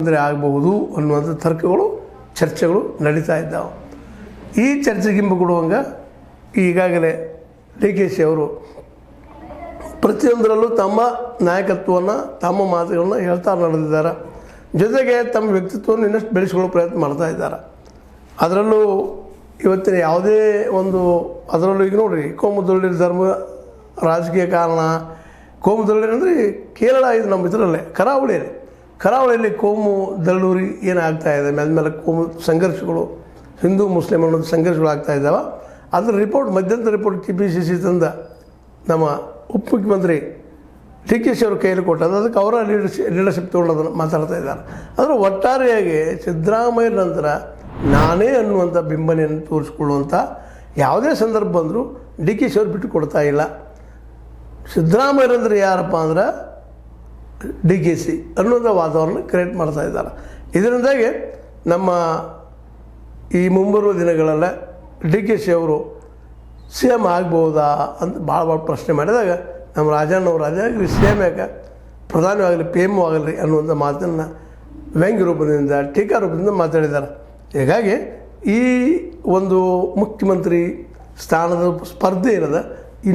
ಅಂದರೆ ಆಗಬಹುದು ಅನ್ನುವಂಥ ತರ್ಕಗಳು ಚರ್ಚೆಗಳು ನಡೀತಾ ಇದ್ದಾವೆ. ಈ ಚರ್ಚೆಗಿಂಬ ಕೊಡುವಂಗೆ ಈಗಾಗಲೇ ಡಿ ಕೆ ಶಿ ಅವರು ಪ್ರತಿಯೊಂದರಲ್ಲೂ ತಮ್ಮ ನಾಯಕತ್ವವನ್ನು ತಮ್ಮ ಮಾತುಗಳನ್ನು ಹೇಳ್ತಾ ನಡೆದಿದ್ದಾರೆ. ಜೊತೆಗೆ ತಮ್ಮ ವ್ಯಕ್ತಿತ್ವವನ್ನು ಇನ್ನಷ್ಟು ಬೆಳೆಸಿಕೊಳ್ಳೋ ಪ್ರಯತ್ನ ಮಾಡ್ತಾ ಇದ್ದಾರೆ. ಅದರಲ್ಲೂ ಇವತ್ತಿನ ಯಾವುದೇ ಒಂದು ಅದರಲ್ಲೂ ಈಗ ನೋಡಿರಿ, ಕೋಮುದಳ್ಳಿ ಧರ್ಮ ರಾಜಕೀಯ ಕಾರಣ ಕೋಮುದಳ್ಳಿ ಅಂದರೆ ಕೇರಳ ಇದು ನಮ್ಮ ಇದರಲ್ಲೇ ಕರಾವಳಿಯಲ್ಲಿ ಕೋಮು ದಳ್ಳೂರಿ ಏನಾಗ್ತಾ ಇದೆ, ಮೇಲೆ ಕೋಮು ಸಂಘರ್ಷಗಳು, ಹಿಂದೂ ಮುಸ್ಲಿಂ ಅನ್ನೋದು ಸಂಘರ್ಷಗಳು ಆಗ್ತಾ ಇದ್ದಾವೆ. ಅದರ ರಿಪೋರ್ಟ್ ಮಧ್ಯಂತರ ರಿಪೋರ್ಟ್ KPCC ತಂದ ನಮ್ಮ ಉಪಮುಖ್ಯಮಂತ್ರಿ ಡಿ ಕೆ ಶಿ ಅವ್ರ ಕೈಯಲ್ಲಿ ಕೊಟ್ಟದ್ದು, ಅದಕ್ಕೆ ಅವರ ಲೀಡರ್ಶಿಪ್ ತೊಗೊಂಡೋದನ್ನು ಮಾತಾಡ್ತಾ ಇದ್ದಾರೆ. ಆದರೆ ಒಟ್ಟಾರೆಯಾಗಿ ಸಿದ್ದರಾಮಯ್ಯ ನಂತರ ನಾನೇ ಅನ್ನುವಂಥ ಬಿಂಬನೆಯನ್ನು ತೋರಿಸ್ಕೊಳ್ಳುವಂಥ ಯಾವುದೇ ಸಂದರ್ಭ ಬಂದರೂ ಡಿ ಕೆ ಶಿ ಅವ್ರು ಬಿಟ್ಟು ಕೊಡ್ತಾ ಇಲ್ಲ. ಸಿದ್ದರಾಮಯ್ಯರಂದ್ರೆ ಯಾರಪ್ಪ ಅಂದ್ರೆ ಡಿ ಕೆ ಶಿ ಅನ್ನುವಂಥ ವಾತಾವರಣ ಕ್ರಿಯೇಟ್ ಮಾಡ್ತಾ ಇದ್ದಾರೆ. ಇದರಿಂದಾಗಿ ನಮ್ಮ ಈ ಮುಂಬರುವ ದಿನಗಳಲ್ಲೇ ಡಿ ಕೆ ಶಿ ಅವರು CM ಆಗ್ಬೋದಾ ಅಂತ ಭಾಳ ಪ್ರಶ್ನೆ ಮಾಡಿದಾಗ ನಮ್ಮ ರಾಜಣ್ಣವರು ಅದಾಗಲಿ CM ಯಾಕೆ ಪ್ರಧಾನವಾಗಲಿ PM ಆಗಲಿ ಅನ್ನುವಂಥ ಮಾತನ್ನು ವ್ಯಂಗ್ಯ ರೂಪದಿಂದ ಟೀಕಾ ರೂಪದಿಂದ ಮಾತಾಡಿದ್ದಾರೆ. ಹೀಗಾಗಿ ಈ ಒಂದು ಮುಖ್ಯಮಂತ್ರಿ ಸ್ಥಾನದ ಸ್ಪರ್ಧೆ ಇರೋದ